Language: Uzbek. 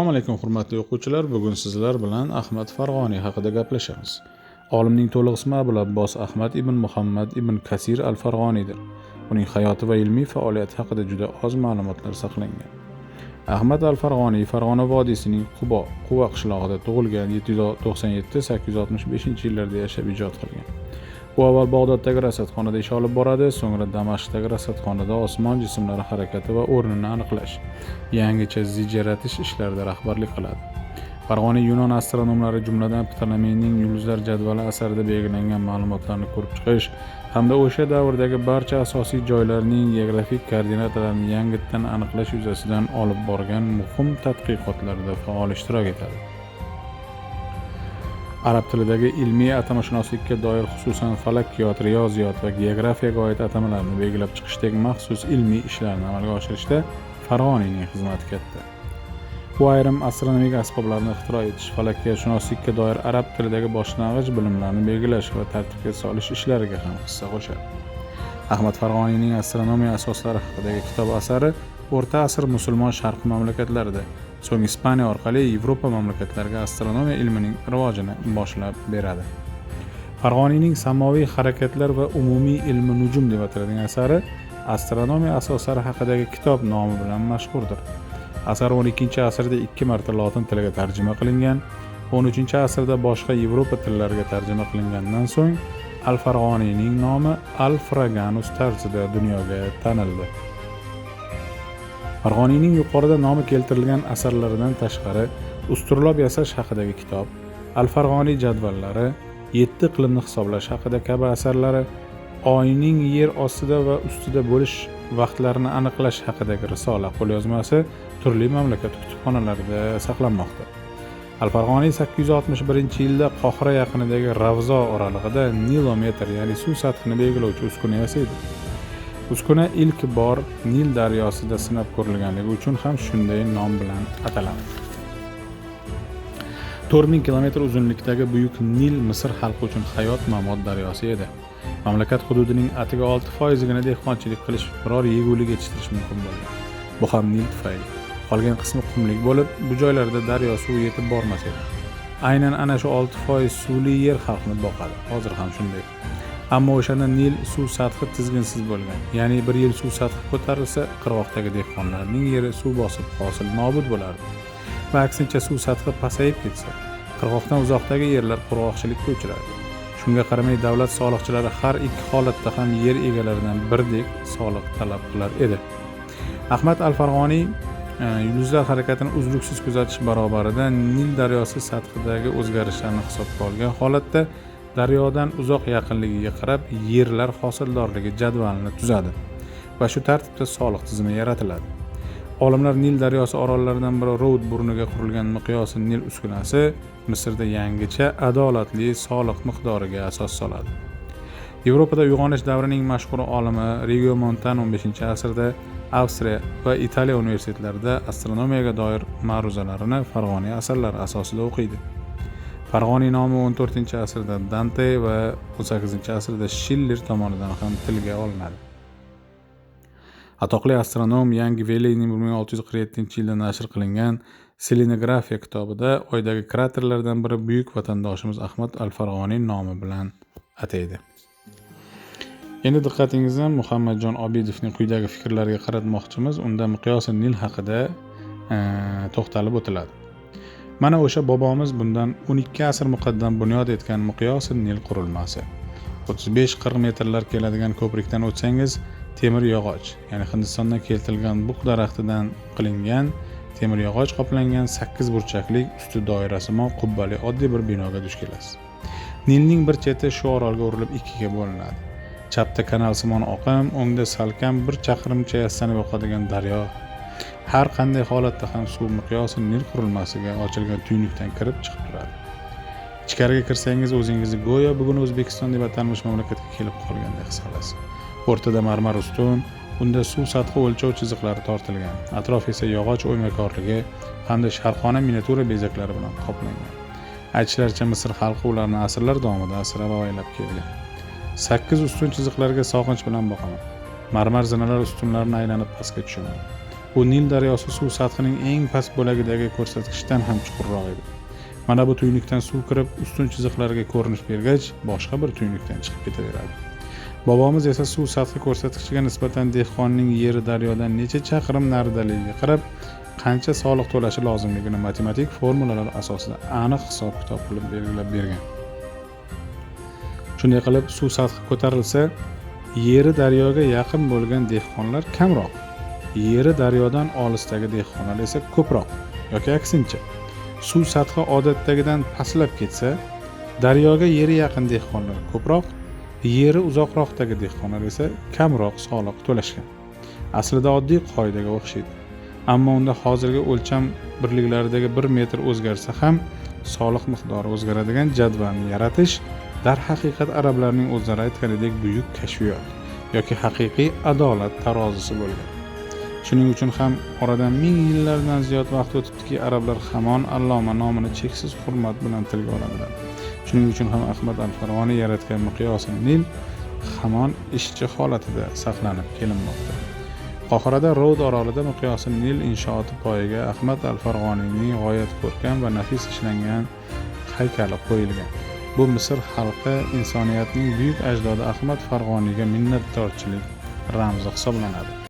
Assalomu alaykum hurmatli o'quvchilar. Bugun sizlar bilan Ahmad Farg'oniy haqida gaplashamiz. Olimning to'liq ismi Abul Abbos Ahmad ibn Muhammad ibn Kasir al-Farg'oniydir. Uning hayoti va ilmiy faoliyati haqida juda oz ma'lumotlar saqlangan. Ahmad al-Farg'oniy Farg'ona vodiysining Quva qishlog'ida tug'ilgan. 767-865 yillarda yashab ijod qilgan. U avval Bag'doddagi rasadxonada ish olib boradi, so'ngra Damashqdagi rasadxonada osmon jismlari harakati va o'rnini aniqlash, yangicha zijaratish ishlarida rahbarlik qiladi. Farg'oniy Yunon astronomlari, jumladan Ptolemeyning Yulduzlar jadvali asarida belgilangan ma'lumotlarni ko'rib chiqish hamda o'sha davrdagi barcha asosiy joylarning geografik koordinatalarini yangitdan aniqlash yuzasidan olib borgan muhim tadqiqotlarda faol ishtirok etadi. Arab tilidagi ilmiy atamashunoslikka doir, xususan falakiyot, riyoziyot va geografiyaga oid atamalarni belgilab chiqishdek maxsus ilmiy ishlarni amalga oshirishda Farg'oniyning xizmati katta. U ayrim astronomik asboblarni ixtiro etish, falakiyatshunoslikka doir arab tilidagi boshlang'ich bilimlarni belgilash va tartibga solish ishlariga ham hissa qo'shadi. Ahmad Farg'oniyning astronomiya asoslari haqidagi kitob asari O'rta asr musulmon sharq mamlakatlarida, so'ng Ispaniya orqali Yevropa mamlakatlariga astronomiya ilmining rivojini boshlab beradi. Farg'oniyning Samoviy harakatlar va umumiy ilmi nujum deb ataladigan asari astronomiya asoslari haqidagi kitob nomi bilan mashhurdir. Asar 12-asrda 2 marta lotin tiliga tarjima qilingan, 13-asrda boshqa Yevropa tillariga tarjima qilingandan so'ng Al-Farg'oniyning nomi Al-Fraganus tarzida dunyoga tanildi. Farg'oniyning yuqorida nomi keltirilgan asarlaridan tashqari usturlab yasash haqidagi kitob, Al-Farg'oniy jadvallari, 7 iqlimni hisoblash haqida kabi asarlari, oyning yer ostida va ustida bo'lish vaqtlarini aniqlash haqidagi risola qo'lyozmasi turli mamlakat kutubxonalarida saqlanmoqda. Al-Farg'oniy 861-yilda Qohira yaqinidagi Ravzo oralig'ida nilometr, ya'ni suv sathini belgilovchi uskuna yasaydi. Uskuna ilk bor Nil daryosida sinab ko'rilganligi uchun ham shunday nom bilan ataladi. 4000 kilometr uzunlikdagi buyuk Nil Misr xalqi uchun hayot-mamot daryosi edi. Mamlakat hududining atigi 6%gina dehqonchilik qilish, biror yegulik yetishtirish mumkin bo'lgan. Bu ham Nil tufayli. Qolgan qismi qumlik bo'lib, bu joylarda daryo suvi yetib bormas edi. Aynan ana shu 6% suvli yer xalqni boqadi. Hozir ham shunday. Ammo o'shanda Nil suv sathi tizginsiz bo'lgan. Ya'ni bir yil suv sathi ko'tarilsa, qirg'oqdagi dehqonlarning yeri suv bosib, hosil nobud bo'lardi. Va aksincha suv sathi pasayib ketsa, qirg'oqdan uzoqdagi yerlar qurg'oqchilikka uchrardi. Shunga qaramay davlat soliqchilari har ikki holatda ham yer egalaridan birdek soliq talab qilar edi. Ahmad al-Farg'oniy yulduzlar harakatini uzluksiz kuzatish barobarida Nil daryosi sathidagi o'zgarishlarni hisobga olgan holatda daryodan uzoq yaqinligiga qarab yerlar hosildorligi jadvalini tuzadi va shu tartibda soliq tizimi yaratiladi. Olimlar Nil daryosi orollaridan biri Roud burniga qurilgan miqyosi Nil uskunasi Misrda yangicha adolatli soliq miqdoriga asos soladi. Yevropada uyg'onish davrining mashhur olimi Regiomontano 15-asrda Avstriya va Italiya universitetlarida astronomiyaga doir ma'ruzalarini Farg'oniy asarlari asosida o'qiydi. Farg'oniy nomi 14-asrda Dante va 18-asrda Schiller tomonidan ham tilga olinadi. Atoqli astronom Yangi Veleyning 1647-yilda nashr qilingan Selenografiya kitobida oydagi kraterlardan biri buyuk vatandoshimiz Ahmad al-Farg'oniy nomi bilan ataydi. Endi diqqatingizni Muhammadjon Obidovning quyidagi fikrlariga qaratmoqchimiz. Unda miqyosi Nil haqida to'xtalib o'tiladi. Mana o'sha bobomiz bundan 12 asr muqaddam bunyod etgan miqyosi Nil qurilmasi. 35-40 metrlar keladigan ko'prikdan o'tsangiz, temir yog'och, ya'ni Hindistondan keltirilgan buq daraxtidan qilingan temir yog'och qoplangan 8 burchakli, usti doirasimon qubbali oddiy bir binoga duch kelasiz. Nilning bir cheti shu orolga urilib ikkiga bo'linadi. Chapda kanalsimon oqim, o'ngda salkam 1 chaqirimcha yastanib oqadigan daryo. Har qanday holatda ham suv miqyosi Nil qurilmasiga ochilgan tuynukdan kirib chiqib turadi. Ichkariga kirsangiz o'zingizni go'yo bugun O'zbekiston deb atalmish mamlakatga kelib qolgandek his qilasiz. O'rtada marmar ustun, unda suv sathi o'lchov chiziqlari tortilgan. Atrof esa yog'och o'ymakorligi hamda sharqona miniatyura bezaklari bilan qoplangan. Aytishlaricha Misr xalqi ularni asrlar davomida asrab avaylab kelgan. 8 ustun chiziqlarga sog'inch bilan boqaman. Marmar zinalar ustunlarini aylanib pastga tushaman. Bu Nil daryosi suv sathining eng past bo'lagidagi ko'rsatkichdan ham chuqurroq edi. Mana bu tuynukdan suv kirib, ustun chiziqlarga ko'rinish bergach, boshqa bir tuynukdan chiqib ketaveradi. Bobomiz esa suv sathi ko'rsatkichiga nisbatan dehqonning yeri daryodan necha chaqirim naridaligiga qarab, qancha soliq to'lashi lozimligini matematik formulalar asosida aniq hisob-kitob qilib belgilab bergan. Shunday qilib, suv sathi ko'tarilsa, yeri daryoga yaqin bo'lgan dehqonlar kamroq, yeri daryodan olisdagi dehqonlar esa ko'proq yoki aksincha. Suv sathi odatdagidan pastlab ketsa, daryoga yeri yaqin dehqonlar ko'proq, yeri uzoqroqdagi dehqonlar esa kamroq soliq to'lashgan. Aslida oddiy qoidaga o'xshaydi. Ammo unda hozirgi o'lcham birliklaridagi 1 metr o'zgarsa ham soliq miqdori o'zgaradigan jadvalni yaratish darhaqiqat arablarning o'zlari aytganidek buyuk kashfiyot yoki haqiqiy adolat tarozisi bo'lgan. Shuning uchun ham oradan ming yillardan ziyod vaqt o'tibdiki, arablar hamon Alloma nomini cheksiz hurmat bilan tilga oladilar. Shuning uchun ham Ahmad al-Farg'oniy yaratgan miqyosi Nil hamon ishchi holatida saqlanib kelinmoqda. Qohirada Roud orolida miqyosi Nil inshooti poyiga Ahmad al-Farg'oniyning g'oyat ko'rkam va nafis ishlangan haykali qo'yilgan. Bu Misr xalqi insoniyatning buyuk ajdodi Ahmad Farg'oniyga minnatdorchilik ramzi hisoblanadi.